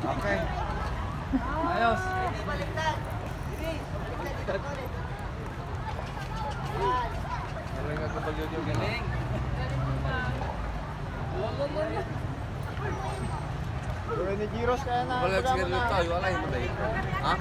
Okay. Ayos. Galing ka kapag yun. Galing. Pero ni Giros kaya na. Wala sige dito tayo, wala yung matay. Ha?